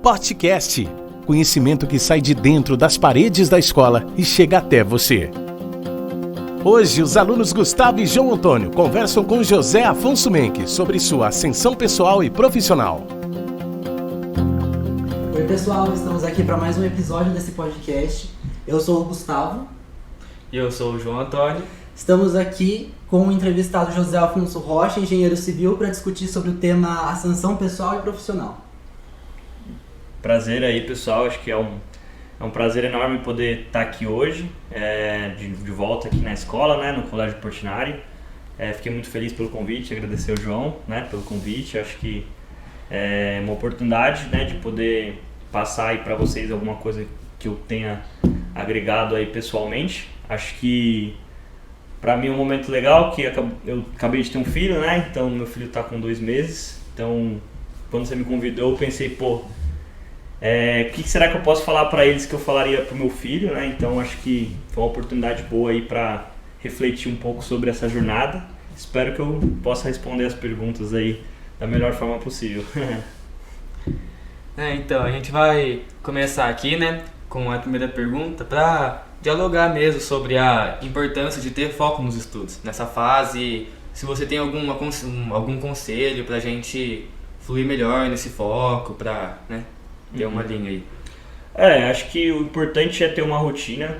Podcast. Conhecimento que sai de dentro das paredes da escola e chega até você. Hoje, os alunos Gustavo e João Antônio conversam com José Afonso Menck sobre sua ascensão pessoal e profissional. Oi pessoal, estamos aqui para mais um episódio desse podcast. Eu sou o Gustavo. E eu sou o João Antônio. Estamos aqui com o entrevistado José Afonso Rocha, engenheiro civil, para discutir sobre o tema ascensão pessoal e profissional. Prazer aí, pessoal. Acho que é um prazer enorme poder estar aqui hoje, de volta aqui na escola, né, no Colégio Portinari. Fiquei muito feliz pelo convite, agradecer ao João, né, pelo convite. Acho que é uma oportunidade, né, de poder passar aí para vocês alguma coisa que eu tenha agregado aí pessoalmente. Acho que para mim é um momento legal, que eu acabei de ter um filho, né, então meu filho está com 2 meses. Então, quando você me convidou, eu pensei, o que será que eu posso falar para eles que eu falaria para o meu filho, né? Então acho que foi uma oportunidade boa aí para refletir um pouco sobre essa jornada. Espero que eu possa responder as perguntas aí da melhor forma possível. Então a gente vai começar aqui, né, com a primeira pergunta para dialogar mesmo sobre a importância de ter foco nos estudos nessa fase. Se você tem algum conselho para a gente fluir melhor nesse foco, para, né, ter uma linha aí. Acho que o importante é ter uma rotina.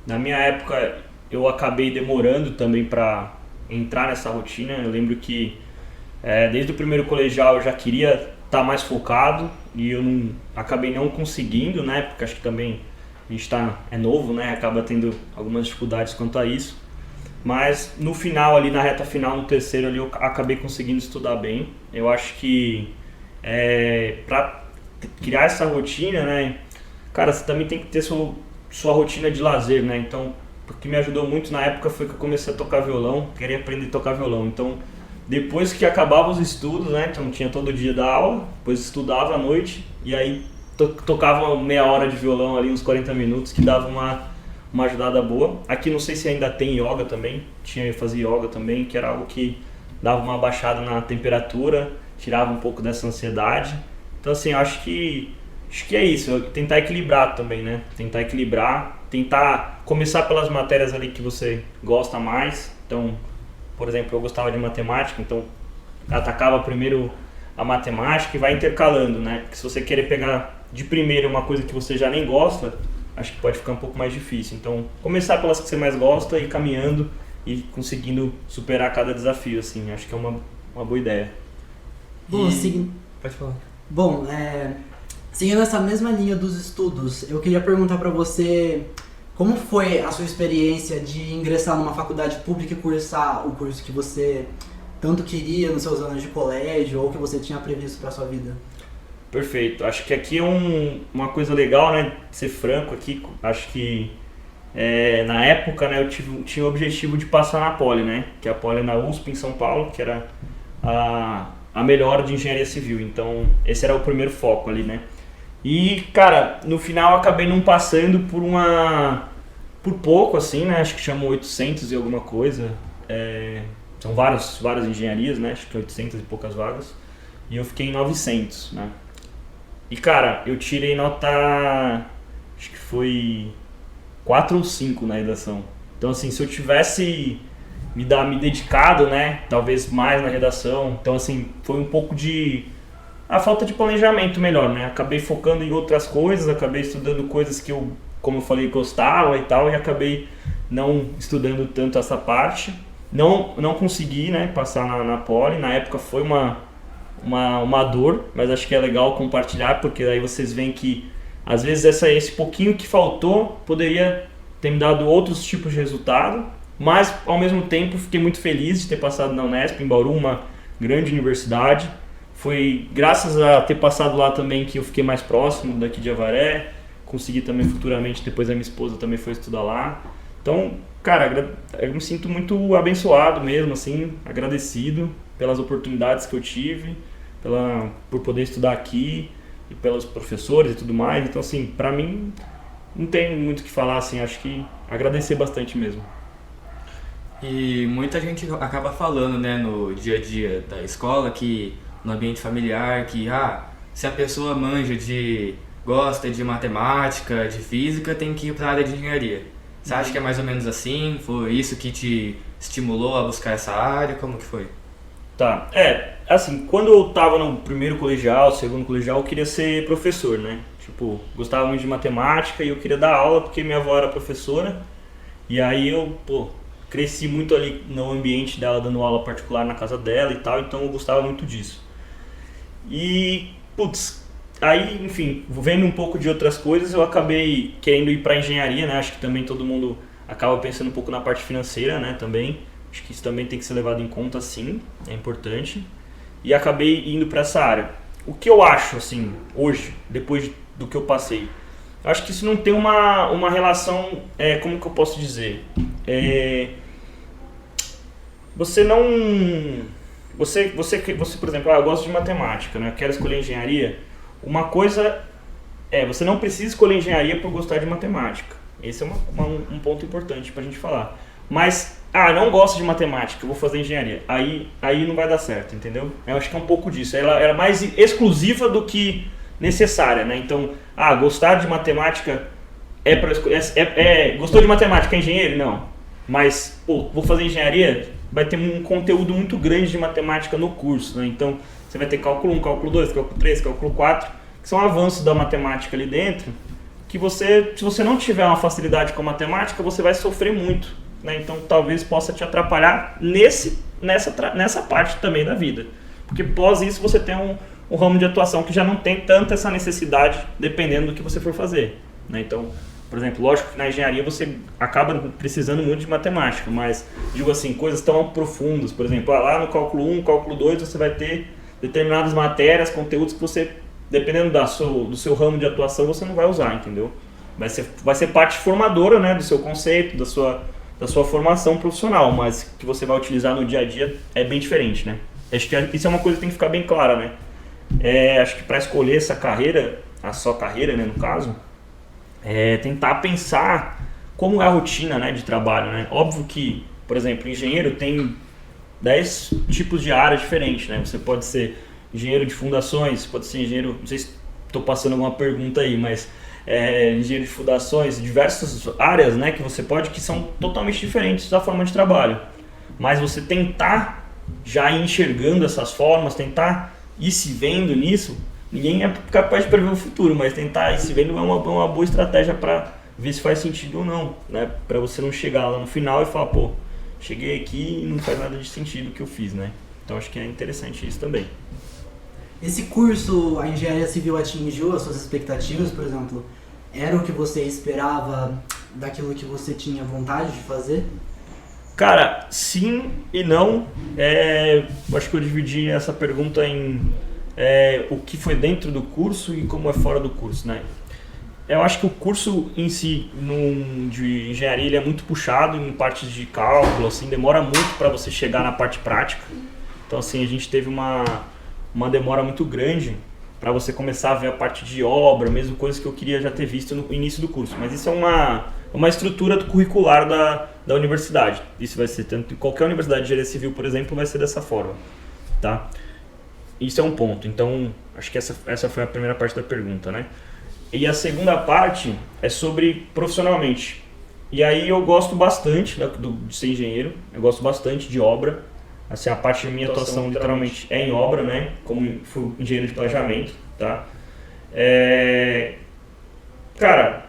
Na minha época eu acabei demorando também para entrar nessa rotina. Eu lembro que desde o primeiro colegial eu já queria estar mais focado e eu acabei não conseguindo, né? Porque acho que também a gente é novo, né? Acaba tendo algumas dificuldades quanto a isso. Mas no final ali, na reta final, no terceiro ali, eu acabei conseguindo estudar bem. Eu acho que para criar essa rotina, né, cara, você também tem que ter sua rotina de lazer, né? Então, o que me ajudou muito na época foi que eu comecei a tocar violão, queria aprender a tocar violão. Então, depois que acabava os estudos, né, então tinha todo dia da aula, depois estudava à noite e aí tocava meia hora de violão ali, uns 40 minutos, que dava uma ajudada boa. Aqui não sei se ainda tem yoga também, eu fazia yoga também, que era algo que dava uma baixada na temperatura, tirava um pouco dessa ansiedade. Então assim, acho que é isso, tentar equilibrar também, né? Tentar começar pelas matérias ali que você gosta mais. Então, por exemplo, eu gostava de matemática, então atacava primeiro a matemática e vai intercalando, né? Porque se você querer pegar de primeiro uma coisa que você já nem gosta, acho que pode ficar um pouco mais difícil. Então, começar pelas que você mais gosta e ir caminhando e conseguindo superar cada desafio, assim, acho que é uma boa ideia. Bom, Pode falar. Bom, seguindo essa mesma linha dos estudos, eu queria perguntar para você como foi a sua experiência de ingressar numa faculdade pública e cursar o curso que você tanto queria nos seus anos de colégio ou que você tinha previsto para sua vida? Perfeito. Acho que aqui é uma coisa legal, né, ser franco aqui. Acho que na época, né, eu tinha o objetivo de passar na Poli, né, que a Poli é na USP em São Paulo, que era a melhor de engenharia civil. Então esse era o primeiro foco ali, né. E, cara, no final eu acabei não passando por pouco, assim, né, acho que chamam 800 e alguma coisa. São várias engenharias, né, acho que 800 e poucas vagas. E eu fiquei em 900, né. E, cara, eu tirei nota, acho que foi 4 ou 5 na redação. Então, assim, se eu tivesse me dedicado, né, talvez mais na redação. Então, assim, foi um pouco a falta de planejamento melhor, né. Acabei focando em outras coisas, acabei estudando coisas que eu, como eu falei, gostava e tal, e acabei não estudando tanto essa parte. Não consegui, né, passar na Poli. Na época foi uma dor, mas acho que é legal compartilhar, porque aí vocês veem que às vezes esse pouquinho que faltou poderia ter me dado outros tipos de resultado, mas ao mesmo tempo fiquei muito feliz de ter passado na Unesp, em Bauru, uma grande universidade. Foi graças a ter passado lá também que eu fiquei mais próximo daqui de Avaré, consegui também futuramente, depois a minha esposa também foi estudar lá. Então, cara, eu me sinto muito abençoado mesmo, assim, agradecido pelas oportunidades que eu tive, por poder estudar aqui e pelos professores e tudo mais. Então, assim, pra mim não tem muito o que falar, assim, acho que agradecer bastante mesmo. E muita gente acaba falando, né, no dia a dia da escola, que no ambiente familiar, que se a pessoa gosta de matemática, de física, tem que ir para a área de engenharia. Você acha que é mais ou menos assim? Foi isso que te estimulou a buscar essa área? Como que foi? Tá, assim, quando eu tava no primeiro colegial, segundo colegial, eu queria ser professor, né? Tipo, gostava muito de matemática e eu queria dar aula porque minha avó era professora. E aí eu, cresci muito ali no ambiente dela, dando aula particular na casa dela e tal, então eu gostava muito disso. E, aí, enfim, vendo um pouco de outras coisas, eu acabei querendo ir para engenharia, né? Acho que também todo mundo acaba pensando um pouco na parte financeira, né? Também, acho que isso também tem que ser levado em conta, sim, é importante. E acabei indo para essa área. O que eu acho, assim, hoje, depois do que eu passei, eu acho que isso não tem uma relação, como que eu posso dizer? Você não... Você, por exemplo, eu gosto de matemática, né? Eu quero escolher engenharia. Uma coisa você não precisa escolher engenharia por gostar de matemática. Esse é um ponto importante pra gente falar. Mas, não gosto de matemática, eu vou fazer engenharia. Aí não vai dar certo, entendeu? Eu acho que é um pouco disso. Ela é mais exclusiva do que necessária, né? Então, gostar de matemática pra escolher. Gostou de matemática, é engenheiro? Não. Mas, vou fazer engenharia, vai ter um conteúdo muito grande de matemática no curso, né? Então, você vai ter cálculo 1, cálculo 2, cálculo 3, cálculo 4, que são avanços da matemática ali dentro, que se você não tiver uma facilidade com a matemática, você vai sofrer muito, né? Então, talvez possa te atrapalhar nessa parte também da vida. Porque pós isso, você tem um ramo de atuação que já não tem tanta essa necessidade, dependendo do que você for fazer, né? Então, por exemplo, lógico que na engenharia você acaba precisando muito de matemática, mas, digo assim, coisas tão profundas, por exemplo, lá no cálculo 1, cálculo 2, você vai ter determinadas matérias, conteúdos que você, dependendo do seu ramo de atuação, você não vai usar, entendeu? Vai ser parte formadora, né, do seu conceito, da sua formação profissional, mas que você vai utilizar no dia a dia é bem diferente, né? Acho que isso é uma coisa que tem que ficar bem clara, né? Acho que para escolher essa carreira, a sua carreira, né, no caso, tentar pensar como é a rotina, né, de trabalho, né? Óbvio que, por exemplo, engenheiro tem 10 tipos de áreas diferentes, né? Você pode ser engenheiro de fundações, pode ser engenheiro, não sei se estou passando alguma pergunta aí, mas engenheiro de fundações, diversas áreas, né, que são totalmente diferentes da forma de trabalho. Mas você tentar já ir enxergando essas formas, tentar ir se vendo nisso, ninguém é capaz de prever o futuro, mas tentar ir se vendo é uma boa estratégia para ver se faz sentido ou não, né? Para você não chegar lá no final e falar, cheguei aqui e não faz nada de sentido o que eu fiz, né? Então acho que é interessante isso também. Esse curso, a engenharia civil atingiu as suas expectativas, por exemplo? Era o que você esperava daquilo que você tinha vontade de fazer? Cara, sim e não. Acho que eu dividi essa pergunta em o que foi dentro do curso e como é fora do curso, né? Eu acho que o curso em si, de engenharia, ele é muito puxado em partes de cálculo, assim, demora muito para você chegar na parte prática. Então, assim, a gente teve uma demora muito grande para você começar a ver a parte de obra, mesmo coisas que eu queria já ter visto no início do curso. Mas isso é uma estrutura curricular da universidade. Isso vai ser tanto em qualquer universidade de engenharia civil, por exemplo, vai ser dessa forma, tá? Isso é um ponto. Então, acho que essa foi a primeira parte da pergunta, né? E a segunda parte é sobre profissionalmente. E aí eu gosto bastante de ser engenheiro, eu gosto bastante de obra. Assim, a parte da minha atuação literalmente é em obra, né? Como fui engenheiro de planejamento, tá? Cara,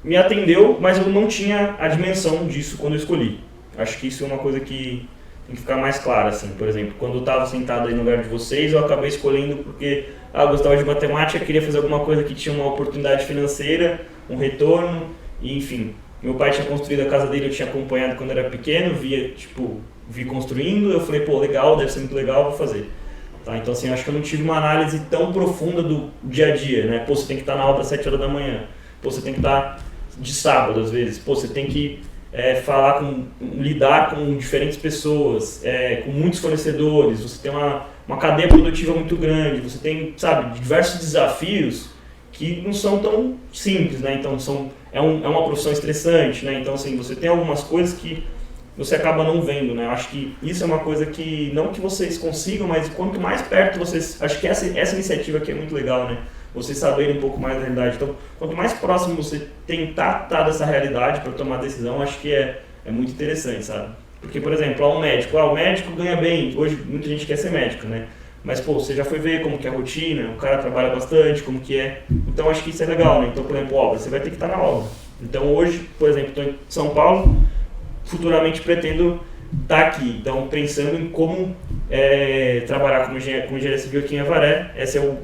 me atendeu, mas eu não tinha a dimensão disso quando eu escolhi. Acho que isso é uma coisa que tem que ficar mais clara, assim. Por exemplo, quando eu estava sentado aí no lugar de vocês, eu acabei escolhendo porque eu gostava de matemática, queria fazer alguma coisa que tinha uma oportunidade financeira, um retorno, e enfim. Meu pai tinha construído a casa dele, eu tinha acompanhado quando era pequeno, vi construindo, eu falei, legal, deve ser muito legal, vou fazer. Tá? Então, assim, eu acho que eu não tive uma análise tão profunda do dia a dia, né? Você tem que estar na obra às 7 horas da manhã, você tem que estar de sábado, às vezes, você tem que lidar com diferentes pessoas, com muitos fornecedores, você tem uma cadeia produtiva muito grande, você tem, diversos desafios que não são tão simples, né? Então é uma profissão estressante, né? Então assim, você tem algumas coisas que você acaba não vendo, né? Eu acho que isso é uma coisa que, não que vocês consigam, mas quanto mais perto vocês... Acho que essa iniciativa aqui é muito legal, né? Vocês saberem um pouco mais da realidade. Então, quanto mais próximo você tentar estar dessa realidade para tomar decisão, acho que é muito interessante, sabe? Porque, por exemplo, o médico ganha bem. Hoje, muita gente quer ser médico, né? Mas, pô, você já foi ver como que é a rotina, o cara trabalha bastante, como que é. Então, acho que isso é legal, né? Então, por exemplo, obra, você vai ter que estar na obra. Então, hoje, por exemplo, estou em São Paulo, futuramente pretendo estar aqui. Então, pensando em como trabalhar como engenharia civil aqui em Avaré, esse é o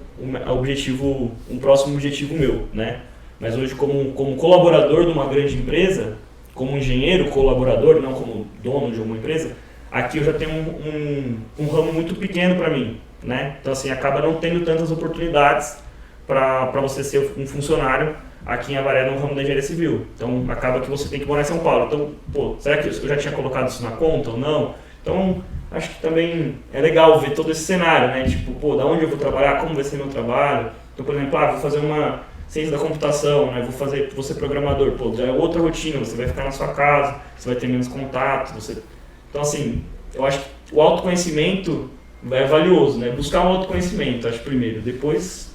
objetivo, um próximo objetivo meu, né? Mas hoje, como colaborador de uma grande empresa, como engenheiro colaborador, não como dono de uma empresa, aqui eu já tenho um ramo muito pequeno para mim, né? Então, assim, acaba não tendo tantas oportunidades para você ser um funcionário aqui em Avaré no ramo da engenharia civil. Então, acaba que você tem que morar em São Paulo. Então, pô, será que eu já tinha colocado isso na conta ou não? Então, acho que também é legal ver todo esse cenário, né? Tipo, pô, da onde eu vou trabalhar, como vai ser meu trabalho. Então, por exemplo, vou fazer uma ciência da computação, né? Vou ser programador. Pô, já é outra rotina, você vai ficar na sua casa, você vai ter menos contato. Então, assim, eu acho que o autoconhecimento é valioso, né? Buscar um autoconhecimento, acho, primeiro. Depois,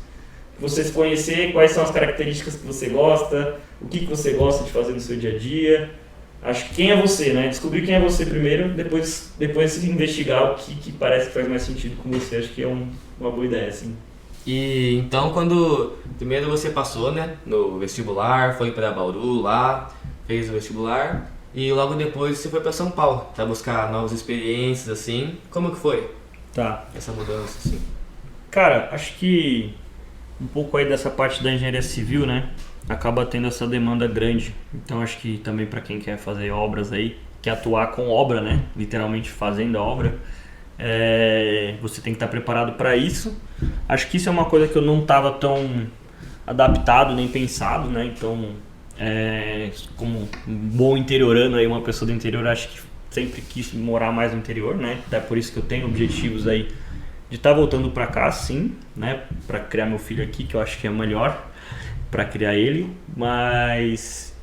você se conhecer quais são as características que você gosta, o que você gosta de fazer no seu dia a dia. Acho que quem é você, né? Descobrir quem é você primeiro, depois investigar o que parece que faz mais sentido com você. Acho que é uma boa ideia, assim. E então, quando primeiro você passou, né, no vestibular, foi para Bauru lá, fez o vestibular, e logo depois você foi para São Paulo para buscar novas experiências, assim. Como que foi essa mudança, assim? Cara, acho que um pouco aí dessa parte da engenharia civil, né, acaba tendo essa demanda grande. Então acho que também para quem quer fazer obras aí, quer atuar com obra, né, literalmente fazendo a obra, você tem que estar preparado para isso. Acho que isso é uma coisa que eu não estava tão adaptado nem pensado, né? Então, como um bom interiorano aí, uma pessoa do interior, acho que sempre quis morar mais no interior, né? Até por isso que eu tenho objetivos aí de estar voltando para cá, sim, né? Para criar meu filho aqui, que eu acho que é melhor para criar ele. Mas,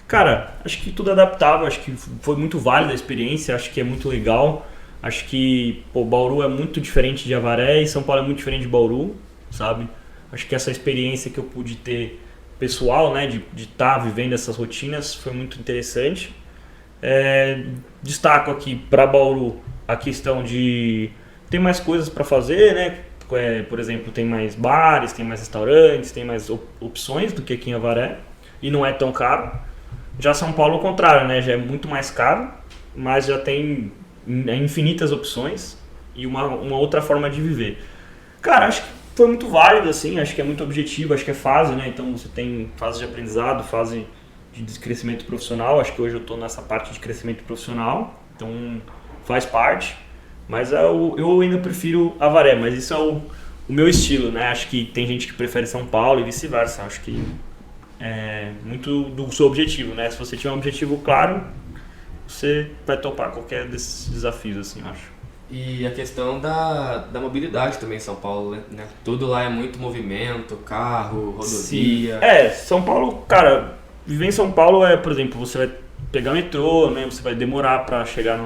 cara, acho que tudo é adaptável, acho que foi muito válida a experiência, acho que é muito legal. Acho que Bauru é muito diferente de Avaré e São Paulo é muito diferente de Bauru, sabe? Acho que essa experiência que eu pude ter pessoal, né, de estar vivendo essas rotinas foi muito interessante. Destaco aqui para Bauru a questão de ter mais coisas para fazer, né? Por exemplo, tem mais bares, tem mais restaurantes, tem mais opções do que aqui em Avaré e não é tão caro. Já São Paulo, ao contrário, né? Já é muito mais caro, mas já tem infinitas opções e uma outra forma de viver. Cara, acho que foi muito válido, assim, acho que é muito objetivo, acho que é fase, né? Então você tem fase de aprendizado, fase de crescimento profissional. Acho que hoje eu estou nessa parte de crescimento profissional, então faz parte. Mas eu ainda prefiro Avaré, mas isso é o meu estilo, né? Acho que tem gente que prefere São Paulo e vice-versa. Acho que é muito do seu objetivo, né? Se você tiver um objetivo claro, você vai topar qualquer desses desafios, assim, eu acho. E a questão da mobilidade também em São Paulo, né? Tudo lá é muito movimento, carro, rodovia. Sim. São Paulo, cara, viver em São Paulo por exemplo, você vai pegar metrô, né? Você vai demorar para chegar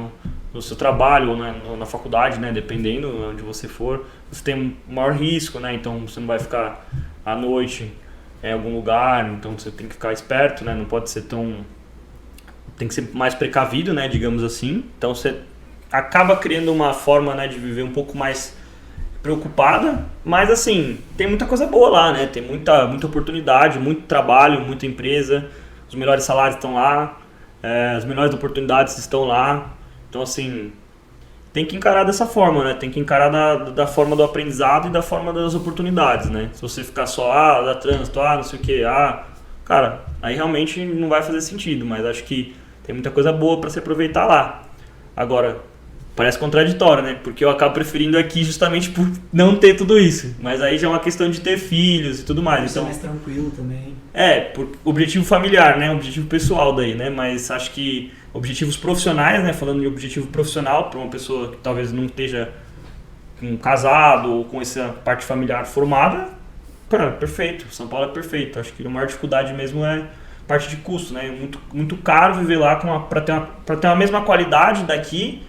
no seu trabalho ou na faculdade, né? Dependendo de onde você for. Você tem um maior risco, né? Então você não vai ficar à noite em algum lugar, então você tem que ficar esperto, né? Não pode ser tem que ser mais precavido, né, digamos assim. Então você acaba criando uma forma, né, de viver um pouco mais preocupada, mas assim, tem muita coisa boa lá, né? Tem muita oportunidade, muito trabalho, muita empresa, os melhores salários estão lá, as melhores oportunidades estão lá. Então assim, tem que encarar dessa forma, né? Tem que encarar da forma do aprendizado e da forma das oportunidades, né? Se você ficar só, dá trânsito, não sei o que, cara, aí realmente não vai fazer sentido, mas acho que tem muita coisa boa para se aproveitar lá. Agora, parece contraditório, né? Porque eu acabo preferindo aqui justamente por não ter tudo isso. Mas aí já é uma questão de ter filhos e tudo mais. Então, mais tranquilo também. Por objetivo familiar, né? Objetivo pessoal daí, né? Mas acho que objetivos profissionais, né? Falando de objetivo profissional para uma pessoa que talvez não esteja casado ou com essa parte familiar formada, cara, perfeito. São Paulo é perfeito. Acho que a maior dificuldade mesmo é parte de custo, né? Muito, muito caro viver lá para ter uma mesma qualidade daqui,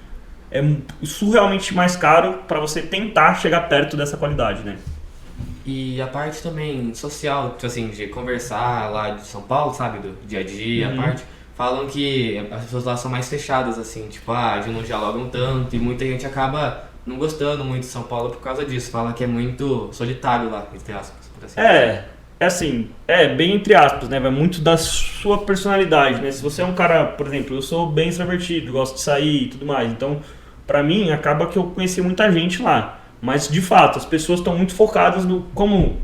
é surrealmente mais caro para você tentar chegar perto dessa qualidade, né? E a parte também social, tipo assim, de conversar lá de São Paulo, sabe, do dia a dia, a parte, falam que as pessoas lá são mais fechadas, assim, tipo, de não dialogam tanto, e muita gente acaba não gostando muito de São Paulo por causa disso, fala que é muito solitário lá, entre aspas, por assim dizer. Assim, bem entre aspas, né? Vai muito da sua personalidade, né? Se você é um cara, por exemplo, eu sou bem extrovertido, gosto de sair e tudo mais, então, pra mim, acaba que eu conheci muita gente lá. Mas, de fato, as pessoas estão muito focadas no como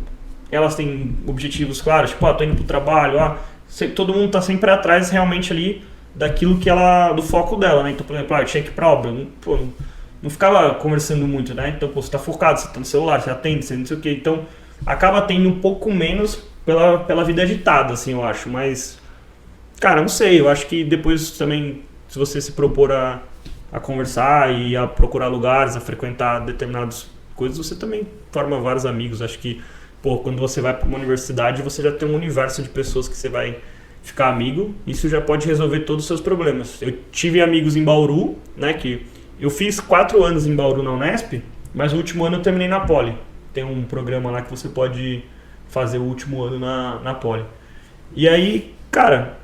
elas têm objetivos claros, tipo, tô indo pro trabalho, todo mundo tá sempre atrás realmente ali daquilo do foco dela, né? Então, por exemplo, eu tinha que ir pra obra, não ficava conversando muito, né? Então, você tá focado, você tá no celular, você atende, você não sei o quê. Então, acaba tendo um pouco menos pela vida agitada, assim, eu acho. Mas, cara, não sei, eu acho que depois também, se você se propor a conversar e a procurar lugares, a frequentar determinadas coisas, você também forma vários amigos. Acho que, quando você vai para uma universidade, você já tem um universo de pessoas que você vai ficar amigo. Isso já pode resolver todos os seus problemas. Eu tive amigos em Bauru, né, que eu fiz 4 anos em Bauru na Unesp, mas o último ano eu terminei na Poli. Tem um programa lá que você pode fazer o último ano na Poli. E aí, cara,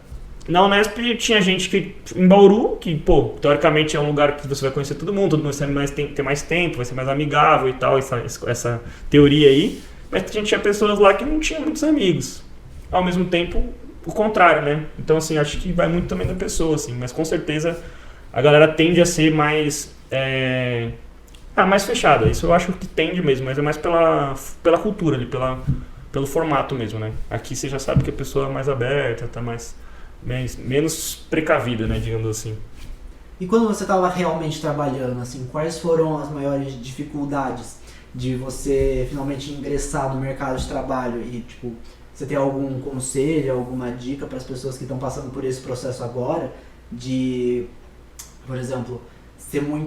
na Unesp tinha gente que em Bauru, que, teoricamente é um lugar que você vai conhecer todo mundo vai ter mais tempo, vai ser mais amigável e tal, essa teoria aí. Mas a gente tinha pessoas lá que não tinham muitos amigos. Ao mesmo tempo, o contrário, né? Então, assim, acho que vai muito também da pessoa, assim. Mas com certeza a galera tende a ser mais mais fechada. Isso eu acho que tende mesmo, mas é mais pela cultura ali, pelo formato mesmo, né? Aqui você já sabe que a pessoa é mais aberta, tá menos precavida, né, digamos assim. E quando você estava realmente trabalhando, assim, quais foram as maiores dificuldades de você finalmente ingressar no mercado de trabalho? E, tipo, você tem algum conselho, alguma dica para as pessoas que estão passando por esse processo agora de, por exemplo,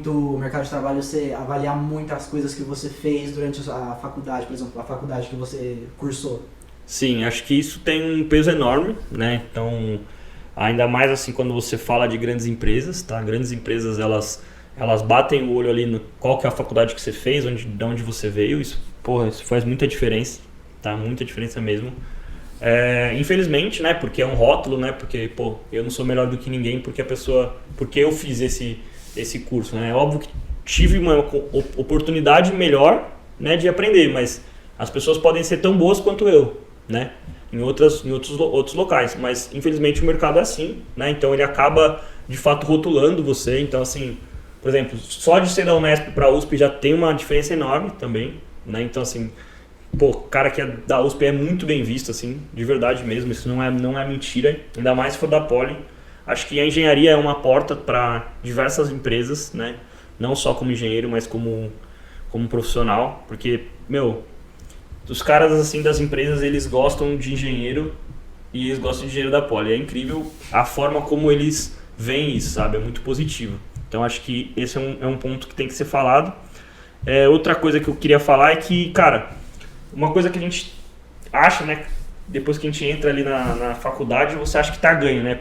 o mercado de trabalho, você avaliar muitas coisas que você fez durante a faculdade, por exemplo, a faculdade que você cursou? Sim, acho que isso tem um peso enorme, né? Então, ainda mais assim quando você fala de grandes empresas, tá? Grandes empresas, elas batem o olho ali no qual que é a faculdade que você fez, de onde você veio. Isso faz muita diferença, tá? Muita diferença mesmo. Infelizmente, né? Porque é um rótulo, né? Porque, eu não sou melhor do que ninguém porque eu fiz esse curso, né? É óbvio que tive uma oportunidade melhor, né, de aprender, mas as pessoas podem ser tão boas quanto eu, né? Em outros locais, mas infelizmente o mercado é assim, né? Então ele acaba de fato rotulando você. Então, assim, por exemplo, só de ser da Unesp para a USP já tem uma diferença enorme também, né? Então, assim, o cara que é da USP é muito bem visto, assim, de verdade mesmo. Isso não é mentira, ainda mais se for da Poli. Acho que a engenharia é uma porta para diversas empresas, né? Não só como engenheiro, mas como profissional, porque, os caras assim das empresas, eles gostam de engenheiro e eles gostam de engenheiro da Poli. É incrível a forma como eles veem isso, sabe? É muito positivo. Então acho que esse é um ponto que tem que ser falado. Outra coisa que eu queria falar é que, cara, uma coisa que a gente acha, né? Depois que a gente entra ali na faculdade, você acha que tá ganho, né?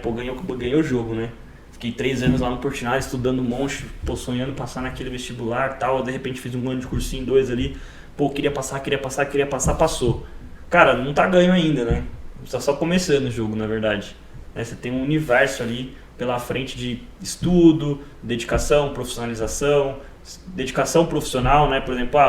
Ganhou o jogo, né? Fiquei 3 anos lá no Portinari estudando um monte, sonhando passar naquele vestibular e tal. De repente fiz um ano de cursinho, 2 ali. Queria passar, passou. Cara, não tá ganho ainda, né? Tá só começando o jogo, na verdade. Você tem um universo ali pela frente de estudo, dedicação, profissionalização, dedicação profissional, né? Por exemplo,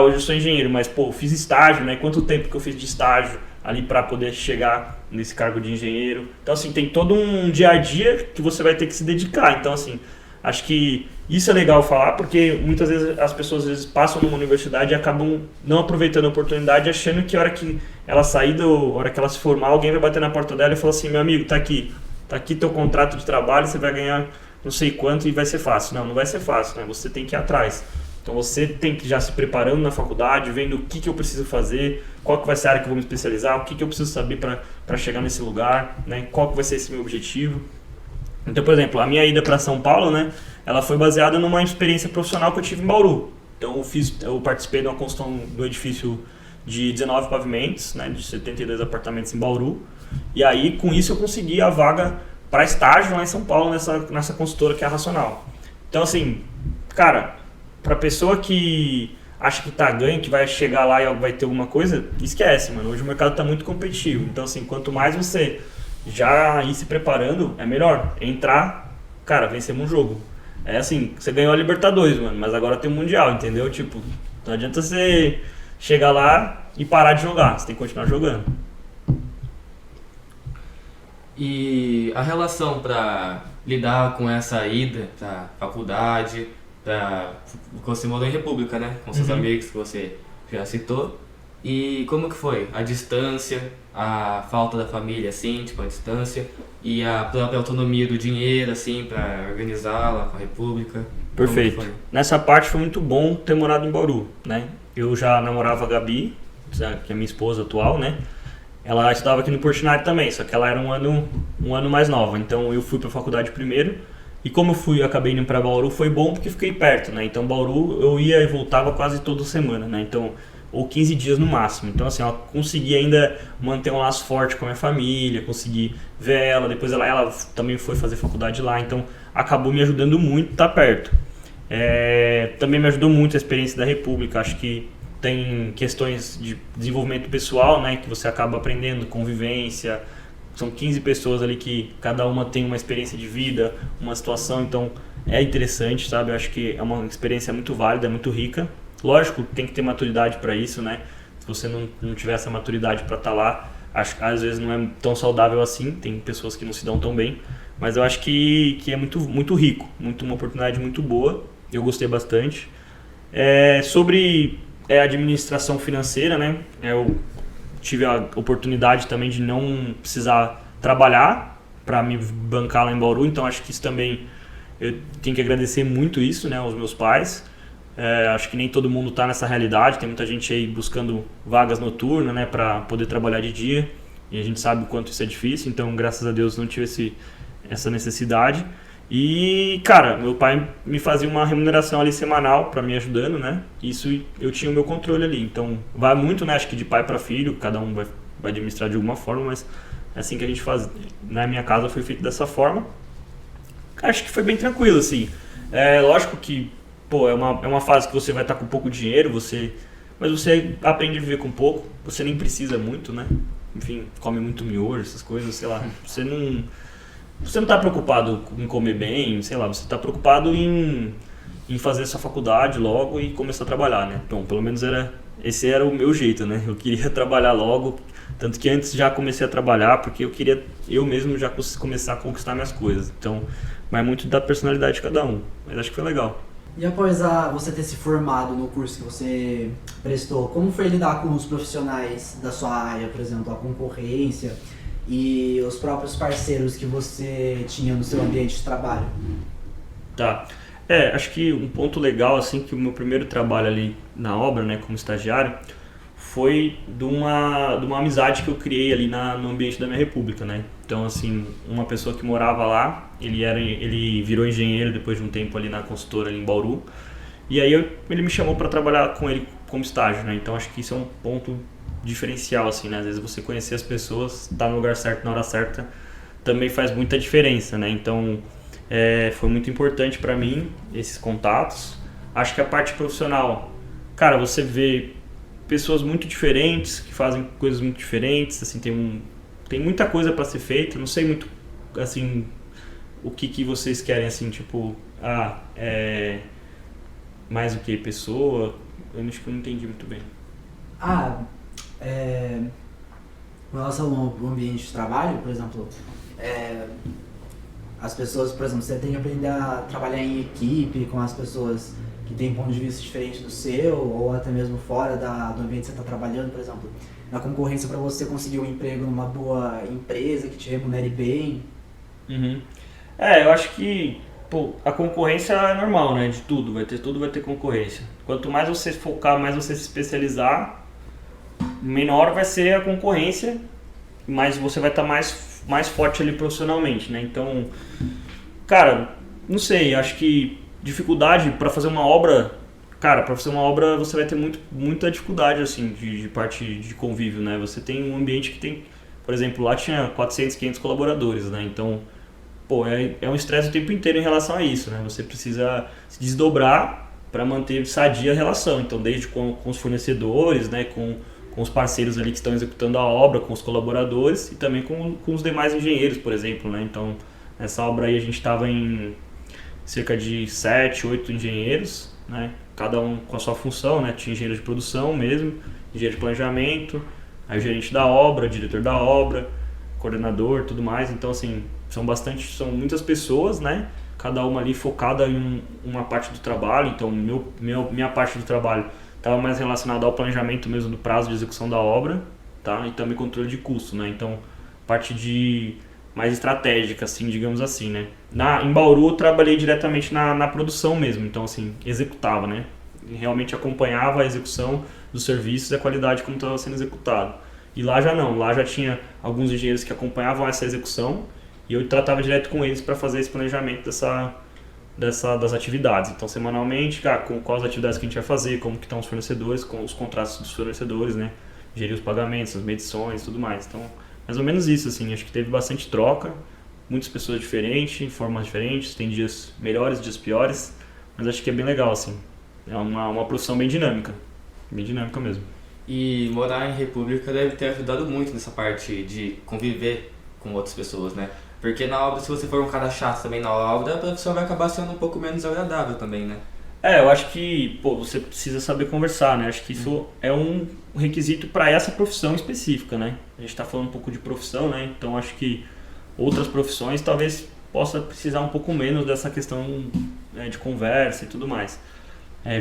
hoje eu sou engenheiro, mas, fiz estágio, né? Quanto tempo que eu fiz de estágio ali para poder chegar nesse cargo de engenheiro? Então, assim, tem todo um dia a dia que você vai ter que se dedicar. Então, assim, acho que isso é legal falar, porque muitas vezes as pessoas às vezes passam numa universidade e acabam não aproveitando a oportunidade, achando que a hora que ela sair, a hora que ela se formar, alguém vai bater na porta dela e falar assim: meu amigo, tá aqui teu contrato de trabalho, você vai ganhar não sei quanto e vai ser fácil. Não vai ser fácil, né? Você tem que ir atrás. Então você tem que ir já se preparando na faculdade, vendo o que eu preciso fazer, qual que vai ser a área que eu vou me especializar, o que eu preciso saber para chegar nesse lugar, né? Qual que vai ser esse meu objetivo. Então, por exemplo, a minha ida para São Paulo, né, ela foi baseada numa experiência profissional que eu tive em Bauru. Então eu participei de uma construção do edifício de 19 pavimentos, né, de 72 apartamentos em Bauru. E aí, com isso, eu consegui a vaga para estágio lá em São Paulo, nessa consultora que é a Racional. Então, assim, cara, pra pessoa que acha que tá ganho, que vai chegar lá e vai ter alguma coisa, esquece, mano. Hoje o mercado tá muito competitivo. Então, assim, quanto mais você já ir se preparando, é melhor. Entrar, cara, vencemos um jogo. É assim, você ganhou a Libertadores, mano, mas agora tem o Mundial, entendeu? Tipo, não adianta você chegar lá e parar de jogar. Você tem que continuar jogando. E a relação para lidar com essa ida para faculdade, você morou em República, né? Com seus amigos que você já citou. E como que foi? A distância, a falta da família, assim, tipo, a distância, e a própria autonomia do dinheiro, assim, para organizá-la com a República. Perfeito. Nessa parte foi muito bom ter morado em Bauru, né? Eu já namorava a Gabi, que é minha esposa atual, né? Ela estudava aqui no Portinari também, só que ela era um ano mais nova. Então eu fui para a faculdade primeiro. E como eu acabei indo para Bauru, foi bom porque fiquei perto, né? Então Bauru eu ia e voltava quase toda semana, né? Então, ou 15 dias no máximo. Então assim, eu consegui ainda manter um laço forte com a minha família, consegui ver ela. Depois ela também foi fazer faculdade lá, então acabou me ajudando muito estar perto. Também me ajudou muito a experiência da República. Acho que tem questões de desenvolvimento pessoal, né, que você acaba aprendendo, convivência. São 15 pessoas ali que cada uma tem uma experiência de vida, uma situação, então é interessante, sabe? Eu acho que é uma experiência muito válida, muito rica. Lógico, tem que ter maturidade para isso, né? Se você não tiver essa maturidade para estar lá, acho que às vezes não é tão saudável assim, tem pessoas que não se dão tão bem, mas eu acho que é muito, muito rico, uma oportunidade muito boa, eu gostei bastante. Sobre administração financeira, né? Eu tive a oportunidade também de não precisar trabalhar para me bancar lá em Bauru, então acho que isso também, eu tenho que agradecer muito isso, né, aos meus pais. Acho que nem todo mundo está nessa realidade, tem muita gente aí buscando vagas noturnas, né, para poder trabalhar de dia, e a gente sabe o quanto isso é difícil, então graças a Deus não tive essa necessidade. E, cara, meu pai me fazia uma remuneração ali semanal para me ajudando, né? Isso eu tinha o meu controle ali. Então, vai muito, né? Acho que de pai para filho, cada um vai administrar de alguma forma, mas é assim que a gente faz. Na minha casa foi feito dessa forma. Acho que foi bem tranquilo, assim. Lógico que, pô, é uma fase que você vai estar com pouco dinheiro, mas você aprende a viver com pouco. Você nem precisa muito, né? Enfim, come muito miojo, essas coisas, sei lá. Você não está preocupado em comer bem, sei lá, você está preocupado em fazer sua faculdade logo e começar a trabalhar, né? Então, pelo menos esse era o meu jeito, né? Eu queria trabalhar logo, tanto que antes já comecei a trabalhar porque eu queria eu mesmo já começar a conquistar minhas coisas. Então, vai muito da personalidade de cada um, mas acho que foi legal. E após você ter se formado no curso que você prestou, como foi lidar com os profissionais da sua área, por exemplo, a concorrência e os próprios parceiros que você tinha no seu ambiente de trabalho? Tá. Acho que um ponto legal, assim, que o meu primeiro trabalho ali na obra, né, como estagiário, foi de uma amizade que eu criei ali no ambiente da minha república, né? Então, assim, uma pessoa que morava lá, ele virou engenheiro depois de um tempo ali na consultora ali em Bauru, e aí ele me chamou para trabalhar com ele como estágio, né? Então, acho que isso é um ponto diferencial, assim, né? Às vezes você conhecer as pessoas, estar no lugar certo na hora certa, também faz muita diferença, né? Então, foi muito importante para mim esses contatos. Acho que a parte profissional, cara, você vê pessoas muito diferentes que fazem coisas muito diferentes, assim, tem muita coisa para ser feita. Não sei muito, assim, o que vocês querem, assim, tipo, mais o que pessoa. Eu acho que eu não entendi muito bem. Com relação ao ambiente de trabalho, por exemplo, as pessoas, por exemplo, você tem que aprender a trabalhar em equipe com as pessoas que têm ponto de vista diferente do seu, ou até mesmo fora do ambiente que você está trabalhando, por exemplo, na concorrência para você conseguir um emprego numa boa empresa que te remunere bem. Uhum. Eu acho que a concorrência é normal, né? De tudo vai ter concorrência. Quanto mais você focar, mais você se especializar, menor vai ser a concorrência, mas você vai estar mais forte ali profissionalmente, né? Então, cara, não sei, acho que dificuldade para fazer uma obra, cara, para fazer uma obra você vai ter muita dificuldade, assim, de parte de convívio, né? Você tem um ambiente que tem, por exemplo, lá tinha 400, 500 colaboradores, né? Então, pô, é um estresse o tempo inteiro em relação a isso, né? Você precisa se desdobrar para manter sadia a relação. Então, desde com os fornecedores, né? Com os parceiros ali que estão executando a obra, com os colaboradores e também com os demais engenheiros, por exemplo, né? Então, nessa obra aí a gente estava em cerca de 7, 8 engenheiros, né? Cada um com a sua função, né? Tinha engenheiro de produção mesmo, engenheiro de planejamento, aí o gerente da obra, diretor da obra, coordenador, tudo mais. Então, assim, são muitas pessoas, né? Cada uma ali focada em uma parte do trabalho. Então, minha parte do trabalho estava mais relacionada ao planejamento mesmo do prazo de execução da obra, tá? E também controle de custo, né? Então, parte mais estratégica, assim, digamos assim, né? Em Bauru eu trabalhei diretamente na produção mesmo, então, assim, executava, né? Realmente acompanhava a execução dos serviços e a qualidade como estava sendo executado. E lá já não, lá já tinha alguns engenheiros que acompanhavam essa execução e eu tratava direto com eles para fazer esse planejamento das atividades. Então, semanalmente, com quais atividades que a gente vai fazer, como que estão os fornecedores, com os contratos dos fornecedores, né? Gerir os pagamentos, as medições e tudo mais. Então, mais ou menos isso, assim, acho que teve bastante troca, muitas pessoas diferentes, formas diferentes, tem dias melhores, dias piores, mas acho que é bem legal, assim. É uma profissão bem dinâmica mesmo. E morar em república deve ter ajudado muito nessa parte de conviver com outras pessoas, né? Porque na obra, se você for um cara chato também na obra, a profissão vai acabar sendo um pouco menos agradável também, né? Eu acho que, você precisa saber conversar, né? Acho que isso é um requisito para essa profissão específica, né? A gente está falando um pouco de profissão, né? Então acho que outras profissões talvez possa precisar um pouco menos dessa questão, né, de conversa e tudo mais.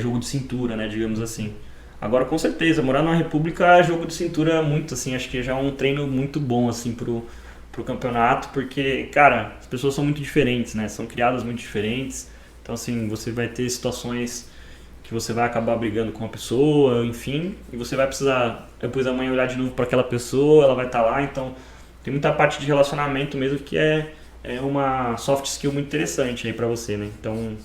Jogo de cintura, né? Digamos assim. Agora, com certeza, morar numa república é jogo de cintura muito, assim, acho que já é um treino muito bom, assim, pro campeonato, porque, cara, as pessoas são muito diferentes, né? São criadas muito diferentes. Então, assim, você vai ter situações que você vai acabar brigando com uma pessoa, enfim, e você vai precisar, depois amanhã, olhar de novo para aquela pessoa, ela vai estar lá. Então, tem muita parte de relacionamento mesmo que é uma soft skill muito interessante aí para você, né? Então,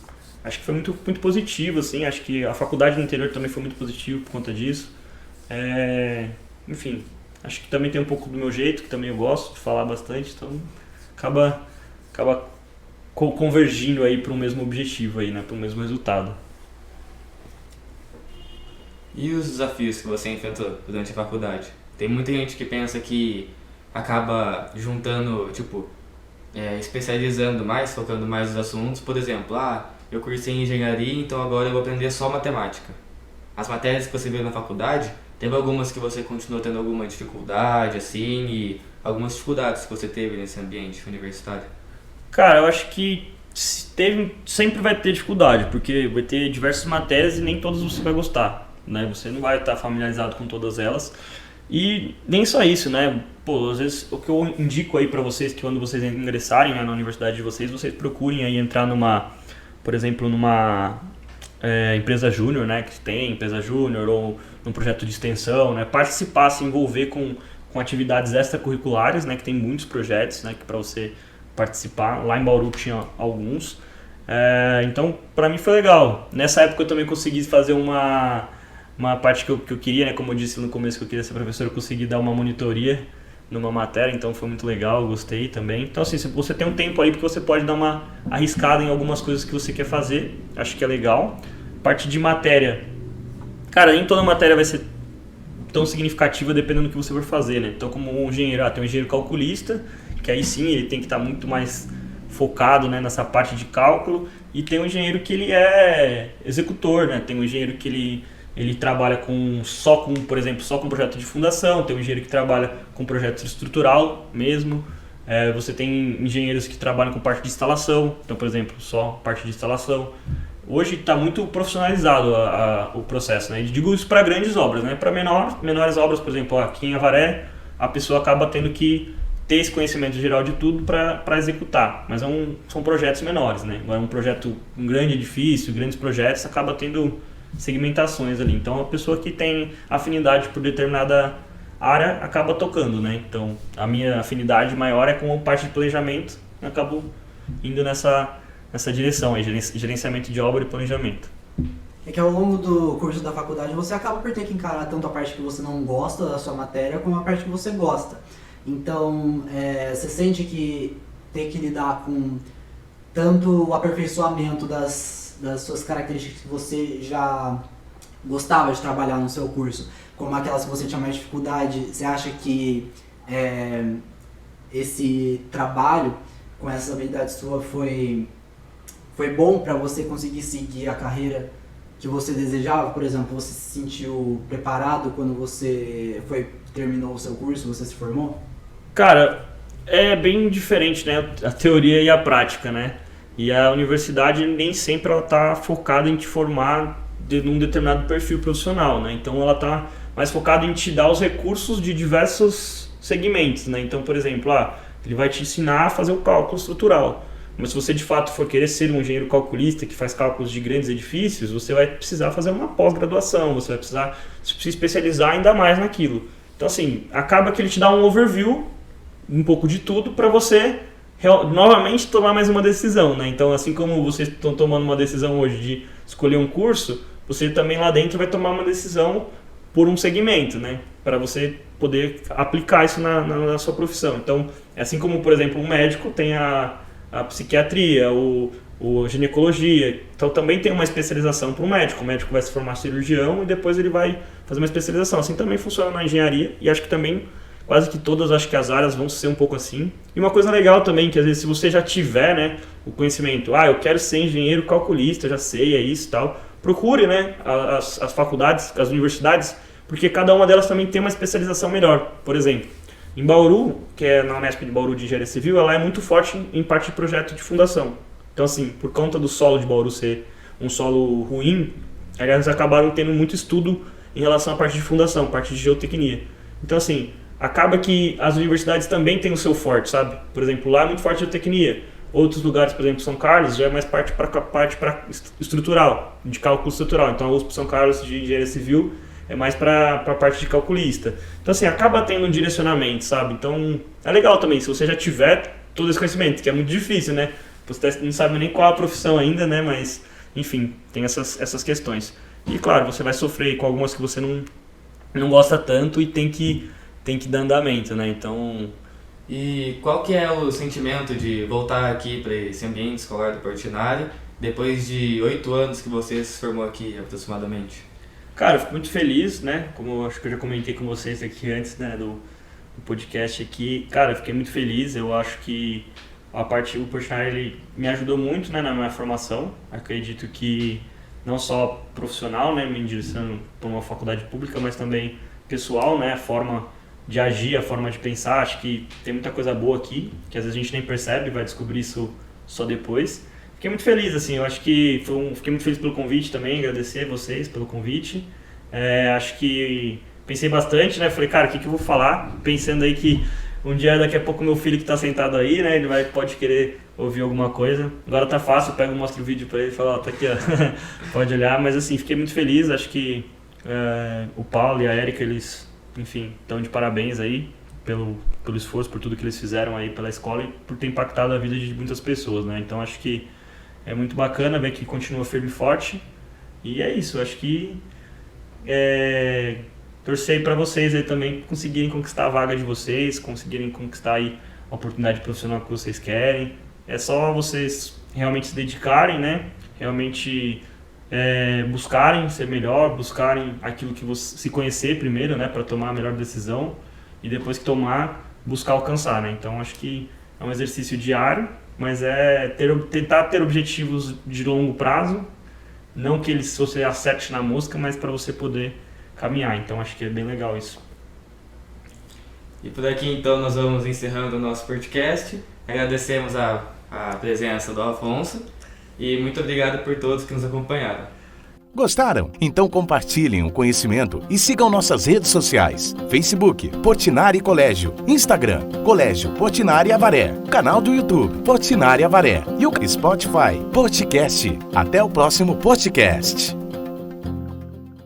acho que foi muito, muito positivo, assim. Acho que a faculdade no interior também foi muito positivo por conta disso. Enfim, acho que também tem um pouco do meu jeito, que também eu gosto de falar bastante, então acaba convergindo aí para o mesmo objetivo aí, né, para o mesmo resultado. E os desafios que você enfrentou durante a faculdade? Tem muita gente que pensa que acaba juntando, especializando mais, focando mais nos assuntos. Por exemplo, eu cursei engenharia, então agora eu vou aprender só matemática. As matérias que você viu na faculdade, teve algumas que você continuou tendo alguma dificuldade, assim, e algumas dificuldades que você teve nesse ambiente universitário? Cara, eu acho que sempre vai ter dificuldade, porque vai ter diversas matérias e nem todas você vai gostar, né? Você não vai estar familiarizado com todas elas. E nem só isso, né? Às vezes o que eu indico aí pra vocês, que quando vocês ingressarem, né, na universidade de vocês procurem aí entrar por exemplo, numa empresa júnior, né? Que tem empresa júnior, ou num projeto de extensão, né? Participar, se envolver com atividades extracurriculares, né? Que tem muitos projetos, né? Que para você participar. Lá em Bauru tinha alguns. Então, para mim foi legal. Nessa época eu também consegui fazer uma parte que eu queria, né? Como eu disse no começo que eu queria ser professor, eu consegui dar uma monitoria numa matéria, então foi muito legal, eu gostei também. Então, assim, você tem um tempo aí porque você pode dar uma arriscada em algumas coisas que você quer fazer, acho que é legal. Parte de matéria, cara, nem toda matéria vai ser tão significativa dependendo do que você for fazer, né? Então, como um engenheiro, tem um engenheiro calculista, que aí sim ele tem que estar muito mais focado, né, nessa parte de cálculo, e tem um engenheiro que ele é executor, né? Tem um engenheiro que ele trabalha por exemplo, só com projeto de fundação, tem um engenheiro que trabalha com projeto estrutural mesmo, você tem engenheiros que trabalham com parte de instalação, então, por exemplo, só parte de instalação. Hoje está muito profissionalizado o processo, né? E digo isso para grandes obras, né? Para menores obras, por exemplo, aqui em Avaré, a pessoa acaba tendo que ter esse conhecimento geral de tudo para executar, mas são projetos menores, né? Agora, um grande edifício, grandes projetos, acaba tendo segmentações ali. Então, a pessoa que tem afinidade por determinada área acaba tocando, né? Então, a minha afinidade maior é com a parte de planejamento, eu acabo indo nessa direção, gerenciamento de obra e planejamento. É que ao longo do curso da faculdade você acaba por ter que encarar tanto a parte que você não gosta da sua matéria como a parte que você gosta. Então, você sente que ter que lidar com tanto o aperfeiçoamento das suas características que você já gostava de trabalhar no seu curso, como aquelas que você tinha mais dificuldade, você acha que esse trabalho com essa habilidade sua foi bom para você conseguir seguir a carreira que você desejava? Por exemplo, você se sentiu preparado quando você terminou o seu curso, você se formou? Cara, é bem diferente, né? A teoria e a prática, né? E a universidade nem sempre ela tá focada em te formar num determinado perfil profissional, né? Então ela tá mais focada em te dar os recursos de diversos segmentos, né? Então, por exemplo, ele vai te ensinar a fazer o cálculo estrutural. Mas se você de fato for querer ser um engenheiro calculista que faz cálculos de grandes edifícios, você vai precisar fazer uma pós-graduação, você vai precisar se especializar ainda mais naquilo. Então, assim, acaba que ele te dá um overview, um pouco de tudo, para você novamente tomar mais uma decisão, né? Então, assim como vocês estão tomando uma decisão hoje de escolher um curso, você também lá dentro vai tomar uma decisão por um segmento, né? Para você poder aplicar isso na sua profissão. Então, assim como, por exemplo, um médico tem a psiquiatria, o ginecologia, então também tem uma especialização para o médico. O médico vai se formar cirurgião e depois ele vai fazer uma especialização. Assim também funciona na engenharia, e acho que também quase que todas, acho que as áreas vão ser um pouco assim. E uma coisa legal também, que às vezes se você já tiver, né, o conhecimento, eu quero ser engenheiro calculista, já sei, é isso e tal, procure, né, as faculdades, as universidades, porque cada uma delas também tem uma especialização melhor. Por exemplo, em Bauru, que é na Unesp de Bauru de Engenharia Civil, ela é muito forte em parte de projeto de fundação. Então, assim, por conta do solo de Bauru ser um solo ruim, eles acabaram tendo muito estudo em relação à parte de fundação, parte de geotecnia. Então, assim, acaba que as universidades também têm o seu forte, sabe? Por exemplo, lá é muito forte a geotecnia. Outros lugares, por exemplo, São Carlos, já é mais parte para estrutural, de cálculo estrutural. Então, a USP São Carlos de Engenharia Civil é mais para a parte de calculista. Então, assim, acaba tendo um direcionamento, sabe? Então, é legal também, se você já tiver todo esse conhecimento, que é muito difícil, né? Você não sabe nem qual a profissão ainda, né? Mas, enfim, tem essas questões. E, claro, você vai sofrer com algumas que você não gosta tanto e tem que dar andamento, né? Então... E qual que é o sentimento de voltar aqui para esse ambiente escolar do Portinari, depois de 8 anos que você se formou aqui, aproximadamente? Cara, eu fico muito feliz, né? Como eu acho que eu já comentei com vocês aqui antes, né, do podcast aqui. Cara, eu fiquei muito feliz. Eu acho que o Portinari, ele me ajudou muito, né, na minha formação. Acredito que não só profissional, né, me direcionando para uma faculdade pública, mas também pessoal, né, a forma de agir, a forma de pensar. Acho que tem muita coisa boa aqui, que às vezes a gente nem percebe, vai descobrir isso só depois. Fiquei muito feliz, assim, eu acho que fiquei muito feliz pelo convite também, agradecer vocês pelo convite. Acho que pensei bastante, né, falei, cara, o que eu vou falar? Pensando aí que um dia, daqui a pouco, meu filho que tá sentado aí, né, ele pode querer ouvir alguma coisa. Agora tá fácil, eu pego e mostro o vídeo pra ele e falo, tá aqui, ó, pode olhar. Mas assim, fiquei muito feliz, acho que o Paulo e a Érica, eles, enfim, estão de parabéns aí pelo esforço, por tudo que eles fizeram aí pela escola e por ter impactado a vida de muitas pessoas, né. Então acho que é muito bacana ver que continua firme e forte. E é isso, acho que torcer para vocês aí também conseguirem conquistar a vaga de vocês, conseguirem conquistar aí a oportunidade profissional que vocês querem. É só vocês realmente se dedicarem, né? Realmente buscarem ser melhor, buscarem aquilo que você se conhecer primeiro, né? Para tomar a melhor decisão e depois que tomar, buscar alcançar, né? Então acho que é um exercício diário, mas tentar ter objetivos de longo prazo, não que você acerte na música, mas para você poder caminhar. Então acho que é bem legal isso. E por aqui então nós vamos encerrando o nosso podcast. Agradecemos a presença do Afonso e muito obrigado por todos que nos acompanharam. Gostaram? Então compartilhem o conhecimento e sigam nossas redes sociais. Facebook, Portinari Colégio. Instagram, Colégio Portinari Avaré. Canal do YouTube, Portinari Avaré. E o Spotify, Podcast. Até o próximo podcast.